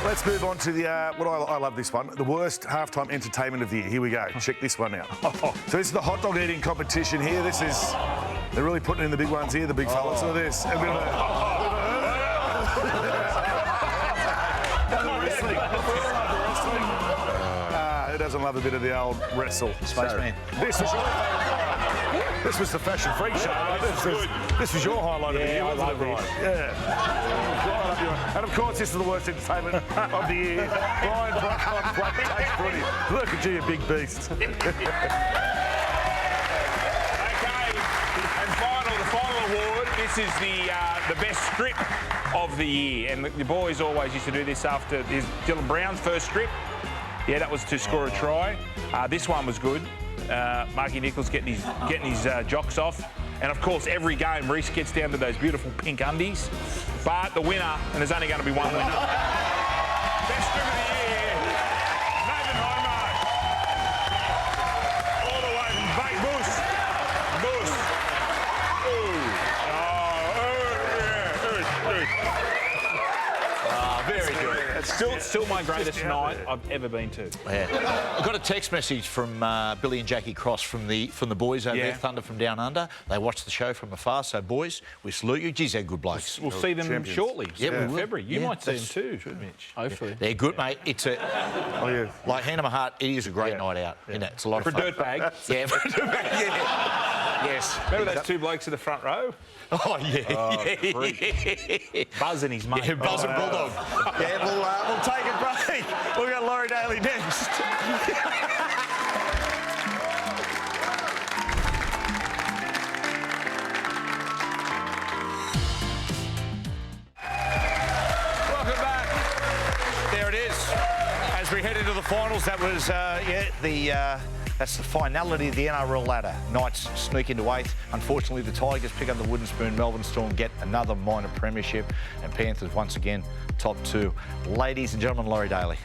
Let's move on to the, I love this one, the worst halftime entertainment of the year. Here we go. Check this one out. So this is the hot dog eating competition here. They're really putting in the big ones here, the big fellas. Look at this. A bit of wrestling. Who doesn't love a bit of the old wrestle? Spaceman. This was the Fashion Freak show. This was your highlight of the year, wasn't it, Brian? Yeah. And of course, this is the worst entertainment of the year. Brian Brock, Black Taste Footy. Look at you, you big beast. Okay, and the final award. This is the best strip of the year, and the boys always used to do this after Dylan Brown's first strip. Yeah, that was to score a try. This one was good. Marky Nichols getting his jocks off. And of course, every game, Reece gets down to those beautiful pink undies. But the winner, and there's only going to be one winner. Best strip of the year, Nathan Homo. All the way from Bay Moose. Very good. It's still my greatest night I've ever been to. Yeah. I got a text message from Billy and Jackie Cross from the boys over there, Thunder from Down Under. They watched the show from afar. So, boys, we salute you. Geez, they're good blokes. We'll see them shortly. Yeah, in February. You might see them too, Mitch. Hopefully. They're good, mate. It's like hand on my heart, it is a great night out. Isn't it? It's a lot of fun. For a dirtbag. Yeah, for a dirtbag. Yeah. Yes. Remember those two blokes in the front row? Oh, yeah. Buzz and his mate. Yeah, Buzz and Bulldog. Yeah, we'll take a break. We've got Laurie Daly next. Welcome back. There it is. As we head into the finals, that was, that's the finality of the NRL ladder. Knights sneak into 8th. Unfortunately, the Tigers pick up the wooden spoon. Melbourne Storm get another minor premiership. And Panthers, once again, top 2. Ladies and gentlemen, Laurie Daly.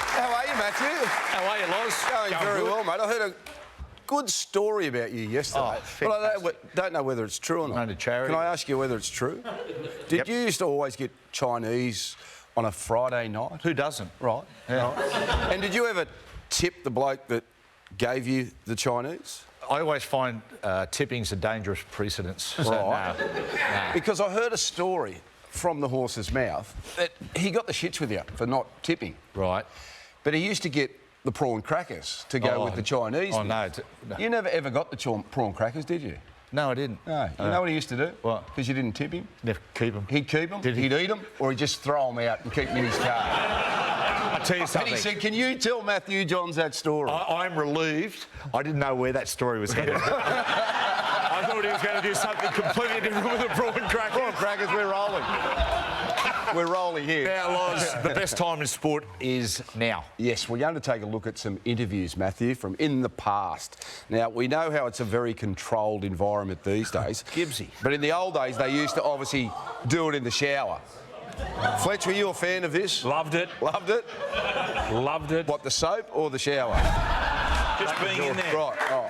How are you, Matthew? How are you, Loz? Going very well, mate. I heard a good story about you yesterday, but I don't know whether it's true or not. Can I ask you whether it's true? Did you used to always get Chinese on a Friday night? Who doesn't? Right. Yeah. Right. And did you ever tip the bloke that gave you the Chinese? I always find tipping's a dangerous precedence. So Right. no. Because I heard a story from the horse's mouth that he got the shits with you for not tipping. Right. But he used to get the prawn crackers to go with the Chinese. Oh, no. You never ever got the prawn crackers, did you? No, I didn't. No. You know what he used to do? What? Because you didn't tip him? Never keep them. He'd keep them, he'd eat them, or he'd just throw them out and keep them in his car. I'll tell you something. And he said, can you tell Matthew Johns that story? I'm relieved. I didn't know where that story was headed. I thought he was going to do something completely different with the prawn crackers. Prawn crackers, we're rolling. We're rolling here. Now, Loz, the best time in sport is now. Yes, we're going to take a look at some interviews, Matthew, from in the past. Now, we know how it's a very controlled environment these days. Gibbsy. But in the old days, they used to obviously do it in the shower. Fletch, were you a fan of this? Loved it. Loved it? Loved it. What, the soap or the shower? Just being in there. Right, oh.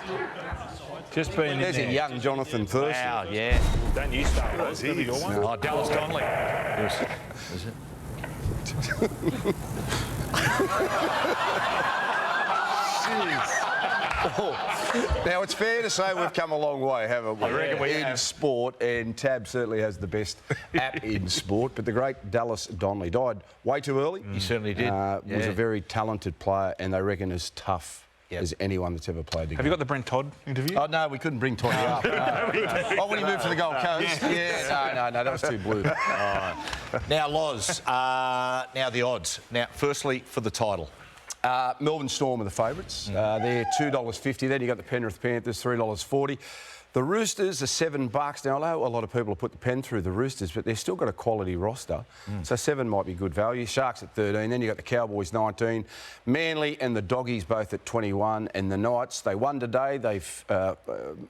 Just being in there. There's a young Jonathan Thurston. Wow, yeah. Don't you start. That's your one. Oh, Dallas Donnelly. Is it? Now, it's fair to say we've come a long way, haven't we? I reckon we in have. sport, and Tab certainly has the best app in sport. But the great Dallas Donnelly died way too early. He certainly did. Was a very talented player, and they reckon as tough as anyone that's ever played the game. Have you got the Brent Todd interview? Oh, no, we couldn't bring Toddy up. No. Oh, when he moved to the Gold Coast? Yeah, no, that was too blue. Now, Loz, now the odds. Now, firstly, for the title. Melbourne Storm are the favourites. They're $2.50. Then you got the Penrith Panthers, $3.40. The Roosters are $7. Now, I know a lot of people have put the pen through the Roosters, but they've still got a quality roster. So $7 might be good value. Sharks at 13. Then you got the Cowboys 19. Manly and the Doggies both at 21. And the Knights, they won today. They've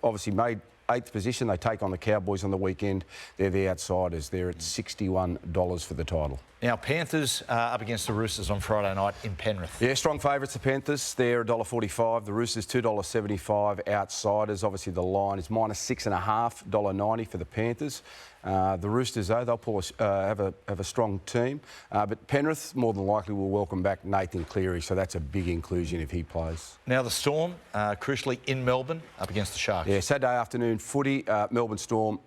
obviously made 8th position. They take on the Cowboys on the weekend. They're the outsiders. They're at $61 for the title. Now, Panthers up against the Roosters on Friday night in Penrith. Yeah, strong favourites, the Panthers. They're $1.45. The Roosters, $2.75. Outsiders, obviously the line is -6.5, $1.90 for the Panthers. The Roosters, though, they'll have a strong team. But Penrith, more than likely, will welcome back Nathan Cleary, so that's a big inclusion if he plays. Now the Storm, crucially in Melbourne, up against the Sharks. Yeah, Saturday afternoon footy, Melbourne Storm.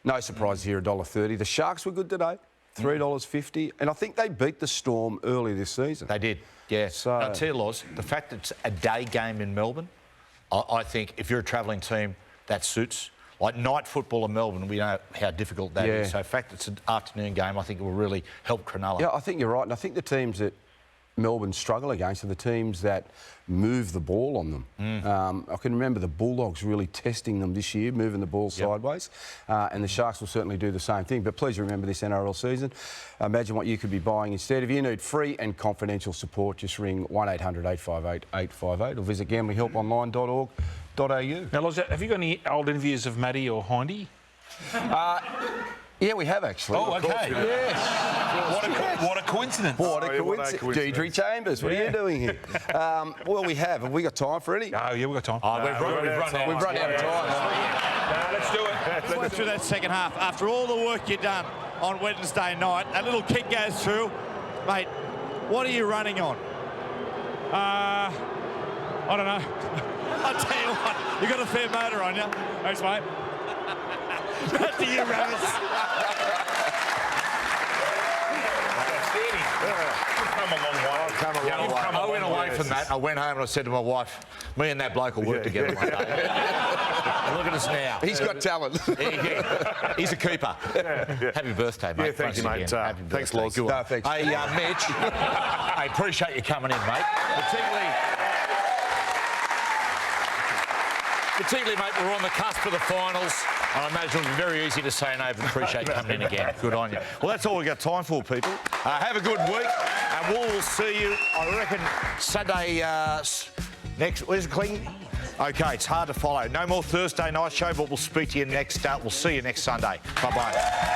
No surprise here, $1.30. The Sharks were good today, $3.50. And I think they beat the Storm early this season. They did, yeah. So, I'll tell you, Loz, the fact that it's a day game in Melbourne, I think if you're a travelling team, that suits. Like night football in Melbourne, we know how difficult that is. So the fact it's an afternoon game, I think it will really help Cronulla. Yeah, I think you're right. And I think the teams that Melbourne struggle against are the teams that move the ball on them. I can remember the Bulldogs really testing them this year, moving the ball sideways. And the Sharks will certainly do the same thing. But please remember this NRL season. Imagine what you could be buying instead. If you need free and confidential support, just ring 1800 858 858 or visit gamblinghelponline.org.au. Now, Loz, have you got any old interviews of Matty or Hindy? Yeah, we have actually. Oh, okay. Yes. What a coincidence. What a what a coincidence. coincidence. Deirdre Chambers, what are you doing here? Well, we have. Have we got time for any? Oh, yeah, we've got time. We've run out. We've run out of time. Let's do it. Let's go through that second half. After all the work you've done on Wednesday night, a little kick goes through. Mate, what are you running on? I don't know. I'll tell you what, you got a fair motor on you. Thanks, mate. Back to you, Ravis. Come a long way. I went away from that. I went home and I said to my wife, me and that bloke will work together one day. Look at us now. He's got talent. He's a keeper. Happy birthday, mate. Yeah, thank you, Once mate. again. Happy Thanks, birthday. Loz. Good one. No, thanks. Hey, Mitch, I appreciate you coming in, mate. Particularly, mate, we're on the cusp of the finals. And I imagine it'll be very easy to say no, but appreciate you coming in again. Good on you. Well, that's all we've got time for, people. Have a good week, and we'll see you, I reckon, Sunday next... Where's it, Clinton? OK, it's hard to follow. No more Thursday night show, but we'll speak to you next... we'll see you next Sunday. Bye-bye.